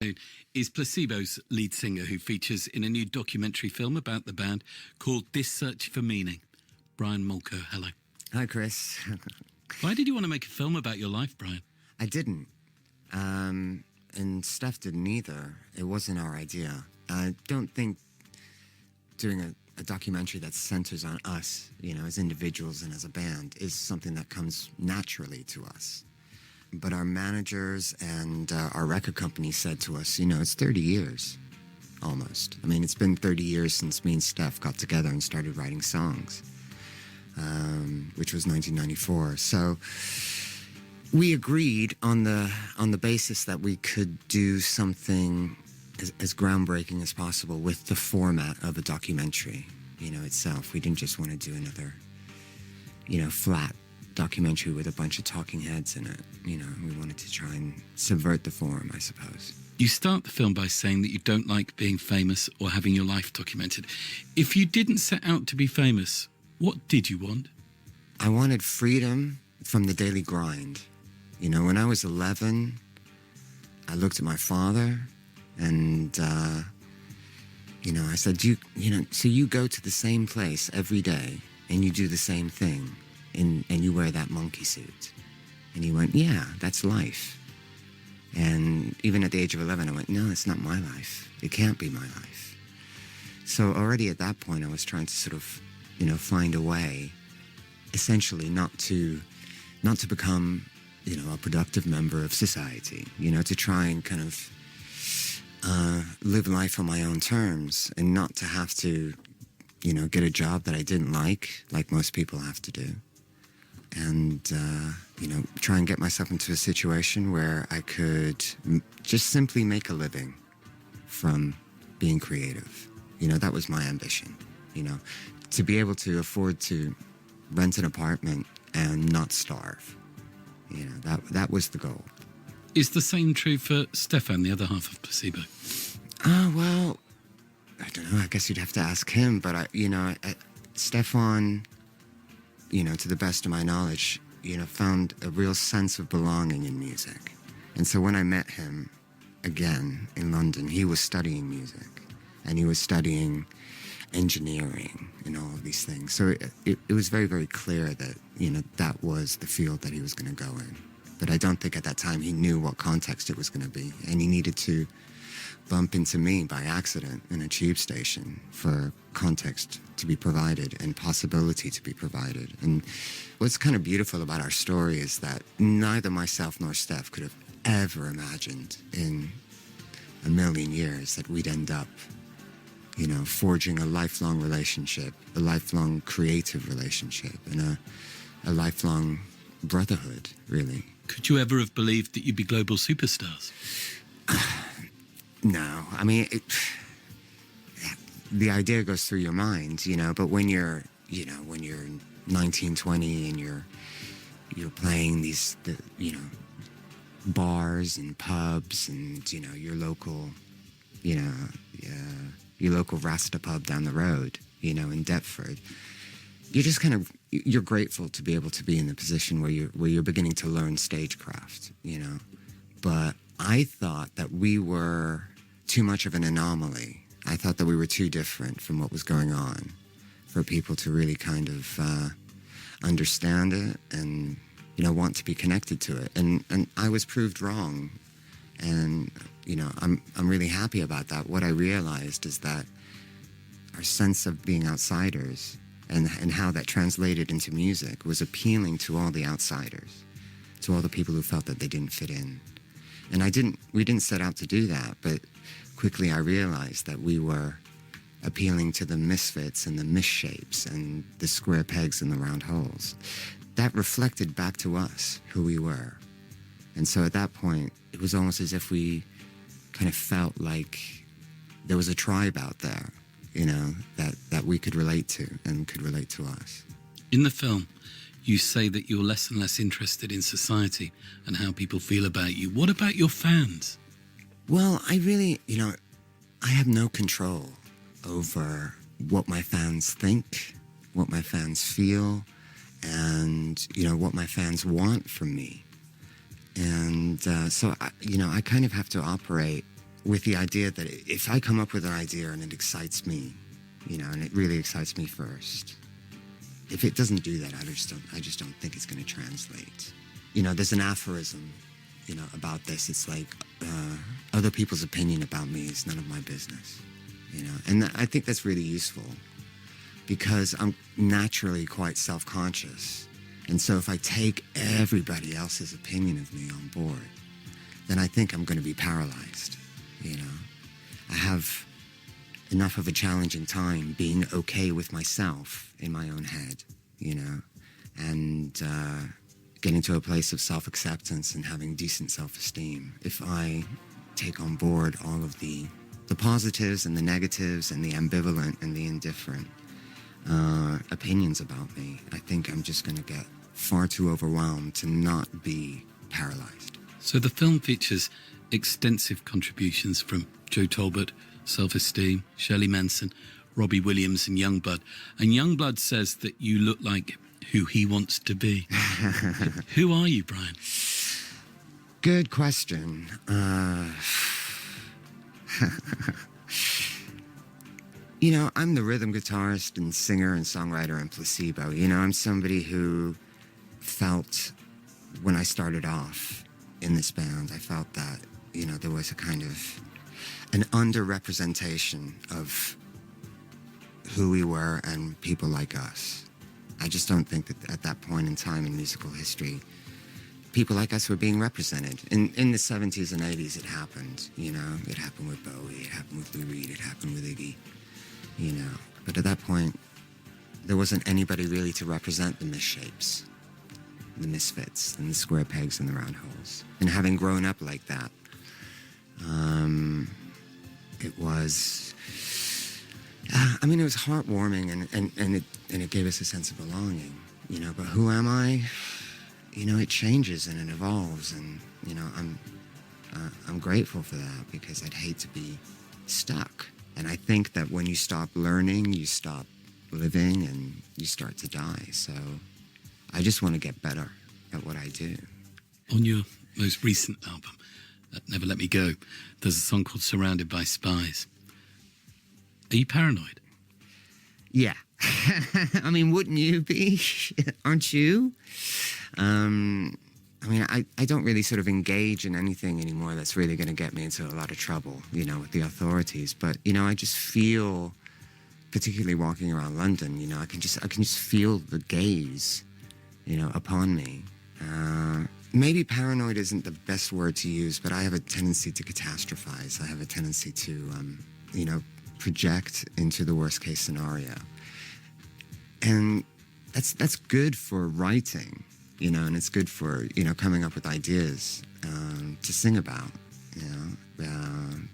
is Placebo's lead singer, who features in a new documentary film about the band called This Search for Meaning. Brian Molko, hello. Hi, Chris. Why did you want to make a film about your life, Brian? I didn't. And Steph didn't either. It wasn't our idea. I don't think doing a documentary that centers on us, as individuals and as a band, is something that comes naturally to us. But our managers and our record company said to us, it's 30 years, almost. I mean, it's been 30 years since me and Steph got together and started writing songs, which was 1994. So we agreed on the basis that we could do something as groundbreaking as possible with the format of a documentary, itself. We didn't just want to do another, flat documentary with a bunch of talking heads in it. We wanted to try and subvert the form, I suppose. You start the film by saying that you don't like being famous or having your life documented. If you didn't set out to be famous, what did you want? I wanted freedom from the daily grind. When I was 11, I looked at my father and, I said, so you go to the same place every day and you do the same thing and you wear that monkey suit. And he went, yeah, that's life. And even at the age of 11, I went, no, it's not my life. It can't be my life. So already at that point, I was trying to sort of, find a way, essentially not to become, a productive member of society, to try and kind of live life on my own terms and not to have to, get a job that I didn't like most people have to do. And, try and get myself into a situation where I could just simply make a living from being creative. That was my ambition, to be able to afford to rent an apartment and not starve. That was the goal. Is the same true for Stefan, the other half of Placebo? Well, I don't know. I guess you'd have to ask him. But, Stefan, to the best of my knowledge, found a real sense of belonging in music. And so when I met him again in London, he was studying music and he was studying engineering and all of these things. So it was very, very clear that, that was the field that he was going to go in. But I don't think at that time he knew what context it was going to be. And he needed to bump into me by accident in a tube station for context to be provided and possibility to be provided. And what's kind of beautiful about our story is that neither myself nor Steph could have ever imagined in a million years that we'd end up, forging a lifelong relationship, a lifelong creative relationship, and a lifelong brotherhood, really. Could you ever have believed that you'd be global superstars? No. I mean, the idea goes through your mind, but when you're 19, 20 and you're playing these, bars and pubs and, your local, your local Rasta pub down the road, in Deptford, you're just you're grateful to be able to be in the position where you're beginning to learn stagecraft, But I thought that we were too much of an anomaly. I thought that we were too different from what was going on for people to really kind of understand it and, want to be connected to it. And I was proved wrong. And, I'm really happy about that. What I realized is that our sense of being outsiders and how that translated into music was appealing to all the outsiders, to all the people who felt that they didn't fit in. And we didn't set out to do that, but quickly I realized that we were appealing to the misfits and the misshapes and the square pegs and the round holes. That reflected back to us who we were. And so at that point, it was almost as if we kind of felt like there was a tribe out there, that we could relate to and could relate to us. In the film, you say that you're less and less interested in society and how people feel about you. What about your fans? Well, I really, I have no control over what my fans think, what my fans feel, and, what my fans want from me. And so, I kind of have to operate with the idea that if I come up with an idea and it excites me, and it really excites me first, if it doesn't do that, I just don't think it's going to translate. There's an aphorism, about this. It's like, other people's opinion about me is none of my business, and I think that's really useful because I'm naturally quite self-conscious. And so if I take everybody else's opinion of me on board, then I think I'm going to be paralyzed, I have enough of a challenging time being okay with myself in my own head, and getting to a place of self-acceptance and having decent self-esteem. If I take on board all of the positives and the negatives and the ambivalent and the indifferent opinions about me, I think I'm just going to get far too overwhelmed to not be paralyzed. So the film features extensive contributions from Joe Talbot, Self-Esteem, Shirley Manson, Robbie Williams and Youngblood. And Youngblood says that you look like who he wants to be. Who are you, Brian? Good question. I'm the rhythm guitarist and singer and songwriter in Placebo. I'm somebody who felt when I started off in this band, I felt that, there was a kind of an underrepresentation of who we were and people like us. I just don't think that at that point in time in musical history, people like us were being represented. In the 70s and 80s, it happened, It happened with Bowie, it happened with Lou Reed, it happened with Iggy, But at that point, there wasn't anybody really to represent the misshapes, the misfits, and the square pegs and the round holes. And having grown up like that, it was heartwarming and it gave us a sense of belonging, But who am I? It changes and it evolves, and I'm grateful for that because I'd hate to be stuck. And I think that when you stop learning, you stop living, and you start to die. So I just want to get better at what I do. On your most recent album, Never Let Me Go, there's a song called Surrounded by Spies. Are you paranoid? Yeah. Wouldn't you be? Aren't you? I don't really sort of engage in anything anymore that's really going to get me into a lot of trouble, with the authorities. But, I just feel, particularly walking around London, I can just feel the gaze, upon me. Maybe paranoid isn't the best word to use, but I have a tendency to catastrophize. I have a tendency to, project into the worst case scenario. And that's good for writing, and it's good for, coming up with ideas to sing about,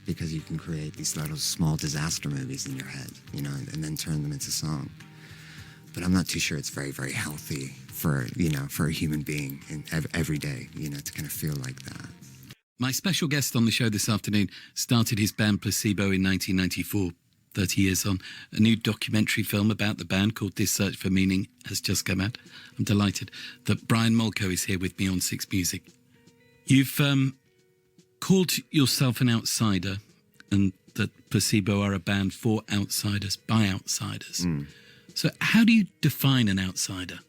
because you can create these little small disaster movies in your head, and then turn them into song. But I'm not too sure it's very, very healthy for a human being every day, to kind of feel like that. My special guest on the show this afternoon started his band Placebo in 1994. 30 years on, a new documentary film about the band called This Search for Meaning has just come out. I'm delighted that Brian Molko is here with me on Six Music. You've called yourself an outsider, and that Placebo are a band for outsiders, by outsiders. Mm. So how do you define an outsider?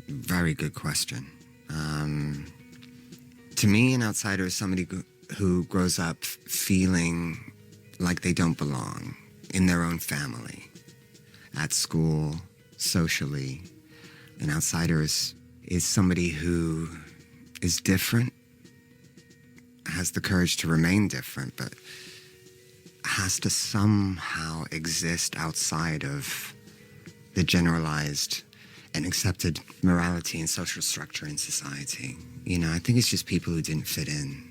Very good question. To me, an outsider is somebody who grows up feeling like they don't belong in their own family, at school, socially. An outsider is somebody who is different, has the courage to remain different, but has to somehow exist outside of the generalized and accepted morality and social structure in society. I think it's just people who didn't fit in,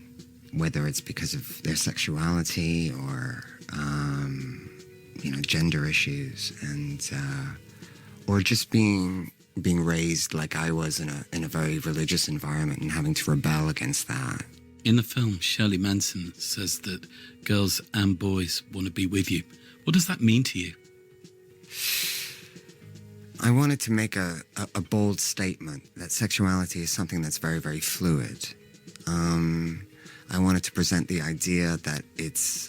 whether it's because of their sexuality or, gender issues, and or just being raised like I was in a very religious environment and having to rebel against that. In the film, Shirley Manson says that girls and boys want to be with you. What does that mean to you? I wanted to make a bold statement that sexuality is something that's very, very fluid. I wanted to present the idea that it's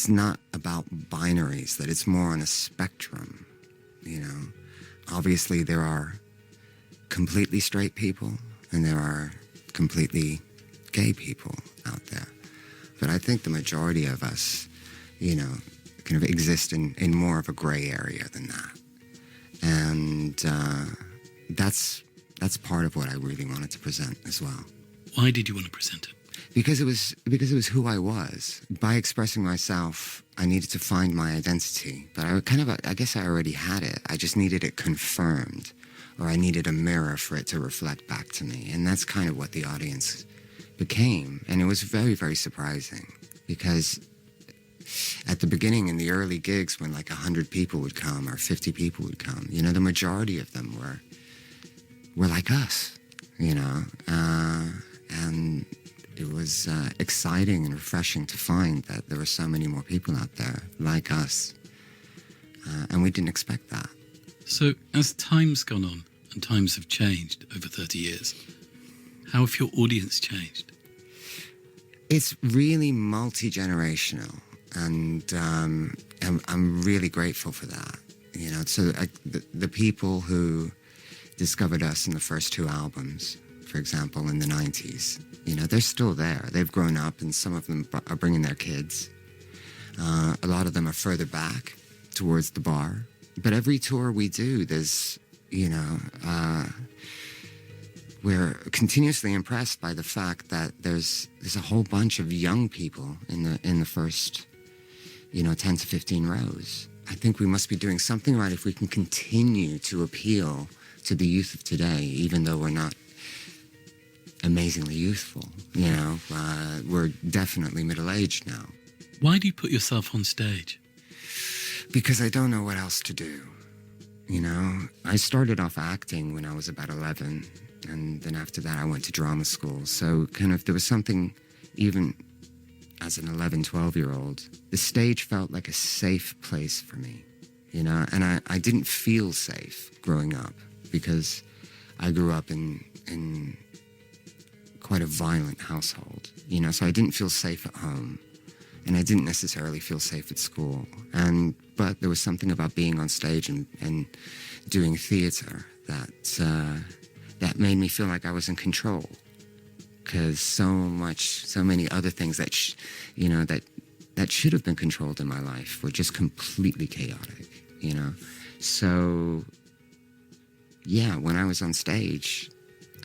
not about binaries, that it's more on a spectrum, you know. Obviously, there are completely straight people and there are completely gay people out there. But I think the majority of us, you know, kind of exist in more of a gray area than that. And that's part of what I really wanted to present as well. Why did you want to present it? Because it was who I was. By expressing myself, I needed to find my identity. But I guess I already had it. I just needed it confirmed, or I needed a mirror for it to reflect back to me. And that's kind of what the audience became. And it was very, very surprising, because at the beginning, in the early gigs, when like 100 people would come or 50 people would come, you know, the majority of them were like us, you know, and it was exciting and refreshing to find that there were so many more people out there like us, and we didn't expect that. So as time's gone on and times have changed over 30 years, how have your audience changed? It's really multi-generational, and I'm really grateful for that. You know, so the people who discovered us in the first 2 albums, for example, in the 90s, you know, they're still there. They've grown up, and some of them are bringing their kids. A lot of them are further back towards the bar. But every tour we do, there's, you know, we're continuously impressed by the fact that there's a whole bunch of young people in the first, you know, 10 to 15 rows. I think we must be doing something right if we can continue to appeal to the youth of today, even though we're not amazingly youthful. You know, we're definitely middle-aged now. Why do you put yourself on stage? Because I don't know what else to do. You know, I started off acting when I was about 11, and then after that I went to drama school. So kind of there was something, even as an 11, 12-year-old, the stage felt like a safe place for me, you know, and I didn't feel safe growing up because I grew up in quite a violent household, you know, so I didn't feel safe at home, and I didn't necessarily feel safe at school. But there was something about being on stage and doing theater that made me feel like I was in control, because so many other things that should have been controlled in my life were just completely chaotic, you know. So yeah, when I was on stage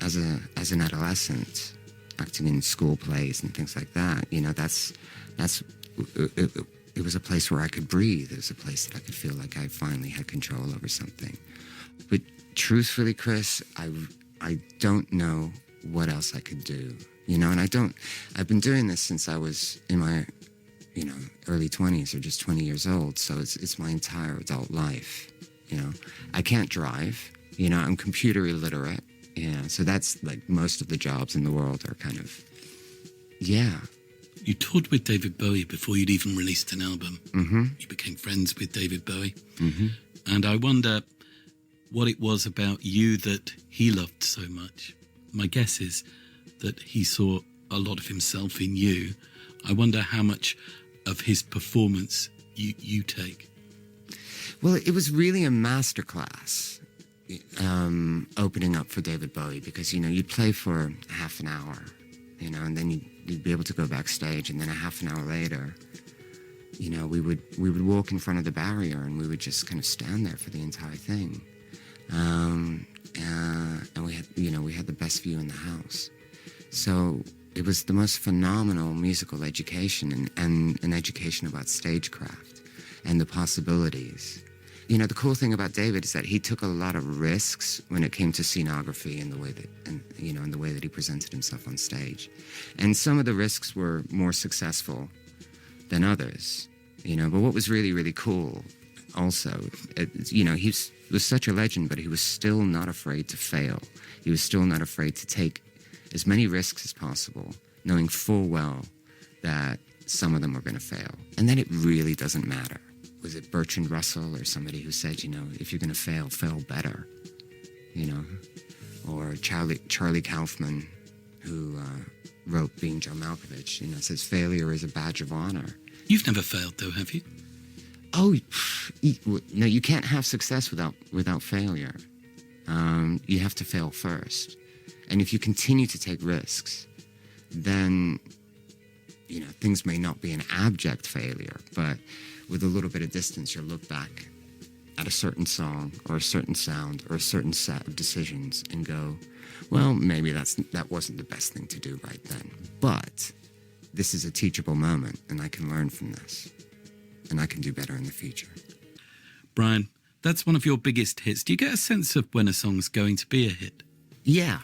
as an adolescent, acting in school plays and things like that, you know, it was a place where I could breathe. It was a place that I could feel like I finally had control over something. But truthfully, Chris, I don't know what else I could do, you know, and I've been doing this since I was in my, you know, early 20s or just 20 years old. So it's my entire adult life, you know. I can't drive, you know, I'm computer illiterate, yeah. So that's like most of the jobs in the world are kind of, yeah. You toured with David Bowie before you'd even released an album. Mm-hmm. You became friends with David Bowie. Mm-hmm. And I wonder what it was about you that he loved so much. My guess is that he saw a lot of himself in you. I wonder how much of his performance you take. Well, it was really a masterclass, opening up for David Bowie, because, you know, you'd play for half an hour, you know, and then you'd be able to go backstage, and then a half an hour later, you know, we would walk in front of the barrier, and we would just kind of stand there for the entire thing. And we had the best view in the house. So it was the most phenomenal musical education and an education about stagecraft and the possibilities. You know, the cool thing about David is that he took a lot of risks when it came to scenography and the way that he presented himself on stage. And some of the risks were more successful than others, you know. But what was really, really cool also, you know, he was such a legend, but he was still not afraid to fail. He was still not afraid to take as many risks as possible, knowing full well that some of them were going to fail. And then it really doesn't matter. Was it Bertrand Russell or somebody who said, you know, if you're going to fail better, you know? Or Charlie Kaufman, who wrote Being John Malkovich. You know, it says failure is a badge of honor. You've never failed, though, have you? Oh, no, you can't have success without failure. You have to fail first. And if you continue to take risks, then, you know, things may not be an abject failure, but with a little bit of distance, you'll look back at a certain song or a certain sound or a certain set of decisions and go, well, maybe that wasn't the best thing to do right then. But this is a teachable moment, and I can learn from this, and I can do better in the future. Brian, that's one of your biggest hits. Do you get a sense of when a song's going to be a hit? Yeah,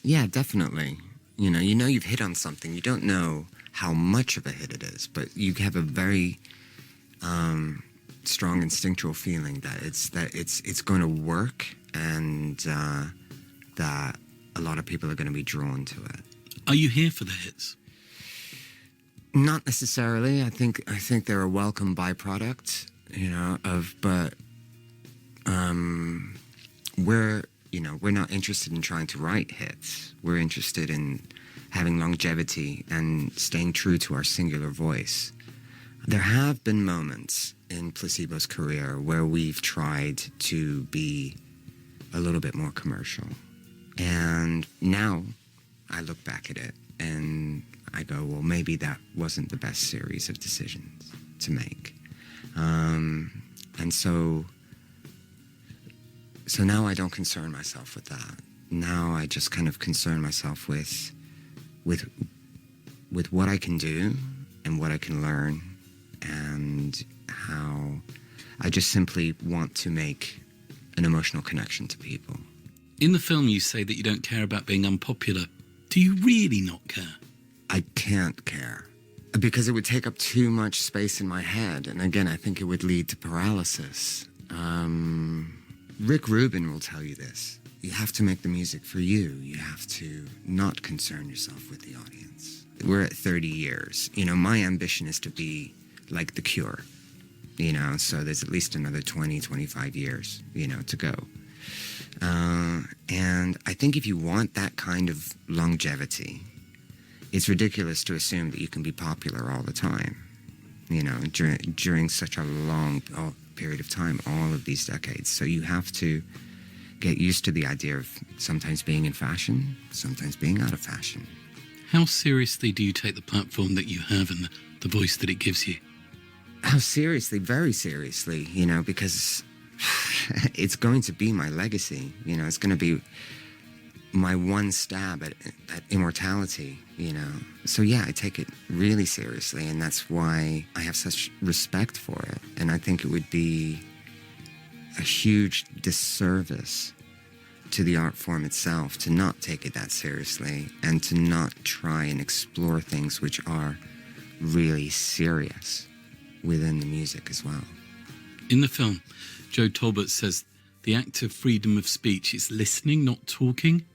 definitely. You know you've hit on something. You don't know how much of a hit it is, but you have a very strong instinctual feeling that it's going to work, and that a lot of people are going to be drawn to it. Are you here for the hits? Not necessarily. I think they're a welcome byproduct, but we're not interested in trying to write hits. We're interested in having longevity and staying true to our singular voice. There have been moments in Placebo's career where we've tried to be a little bit more commercial. And now I look back at it and I go, well, maybe that wasn't the best series of decisions to make. And so now I don't concern myself with that. Now I just kind of concern myself with what I can do and what I can learn, and how I just simply want to make an emotional connection to people. In the film, you say that you don't care about being unpopular. Do you really not care? I can't care, because it would take up too much space in my head. And again, I think it would lead to paralysis. Rick Rubin will tell you this. You have to make the music for you. You have to not concern yourself with the audience. We're at 30 years. My ambition is to be like The Cure. So there's at least another 20, 25 years, to go. And I think if you want that kind of longevity, it's ridiculous to assume that you can be popular all the time, during such a long period of time, all of these decades. So you have to get used to the idea of sometimes being in fashion, sometimes being out of fashion. How seriously do you take the platform that you have and the voice that it gives you? How seriously? Very seriously, because it's going to be my legacy. It's going to be my one stab at immortality, So yeah, I take it really seriously, and that's why I have such respect for it. And I think it would be a huge disservice to the art form itself to not take it that seriously and to not try and explore things which are really serious within the music as well. In the film, Joe Talbot says the act of freedom of speech is listening, not talking.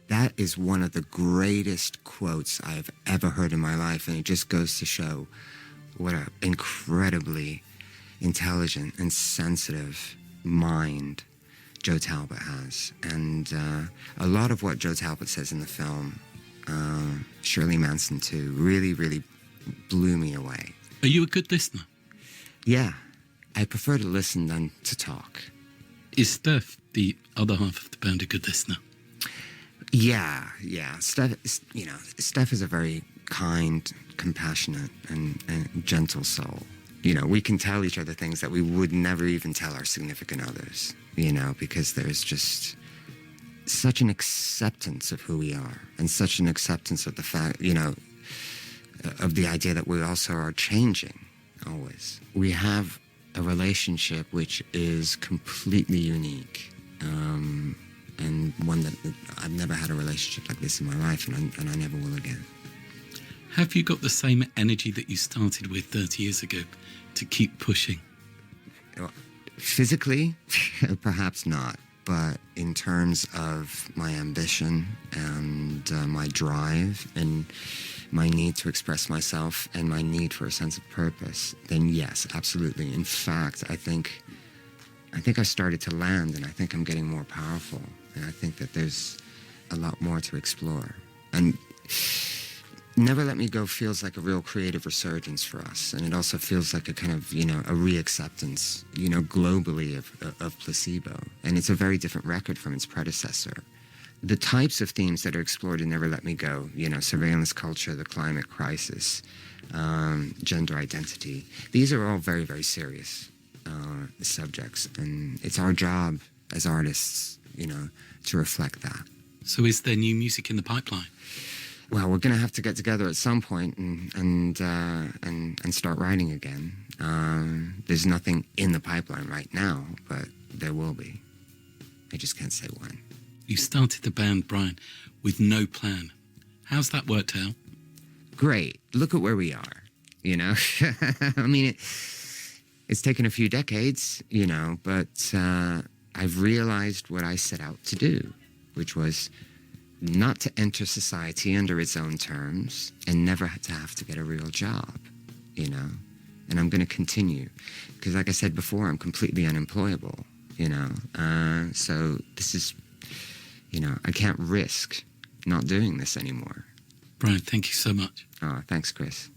That is one of the greatest quotes I've ever heard in my life, and it just goes to show what an incredibly intelligent and sensitive mind Joe Talbot has. And a lot of what Joe Talbot says in the film, Shirley Manson too, really, really blew me away. Are you a good listener? Yeah, I prefer to listen than to talk. Is Steph, the other half of the band, a good listener? Yeah. Steph is a very kind, compassionate, and gentle soul. We can tell each other things that we would never even tell our significant others, because there's just such an acceptance of who we are, and such an acceptance of the fact, of the idea that we also are changing always. We have a relationship which is completely unique, and one that I've never had a relationship like this in my life, and I never will again. Have you got the same energy that you started with 30 years ago to keep pushing? Physically, perhaps not, but in terms of my ambition and my drive and my need to express myself and my need for a sense of purpose, then yes, absolutely. In fact, I think I started to land, and I think I'm getting more powerful, and I think that there's a lot more to explore. And Never Let Me Go feels like a real creative resurgence for us, and it also feels like a kind of, you know, a reacceptance, you know, globally of Placebo. And it's a very different record from its predecessor. The types of themes that are explored in Never Let Me Go, you know, surveillance culture, the climate crisis, gender identity, these are all very, very serious subjects. And it's our job as artists, you know, to reflect that. So is there new music in the pipeline? Well, we're going to have to get together at some point and start writing again. There's nothing in the pipeline right now, but there will be. I just can't say when. You started the band, Brian, with no plan. How's that worked out? Great. Look at where we are, you know? I mean, it's taken a few decades, you know, but I've realized what I set out to do, which was not to enter society under its own terms and never to have to get a real job, you know? And I'm going to continue because, like I said before, I'm completely unemployable, you know? So this is, you know, I can't risk not doing this anymore. Brian, thank you so much. Oh, thanks, Chris.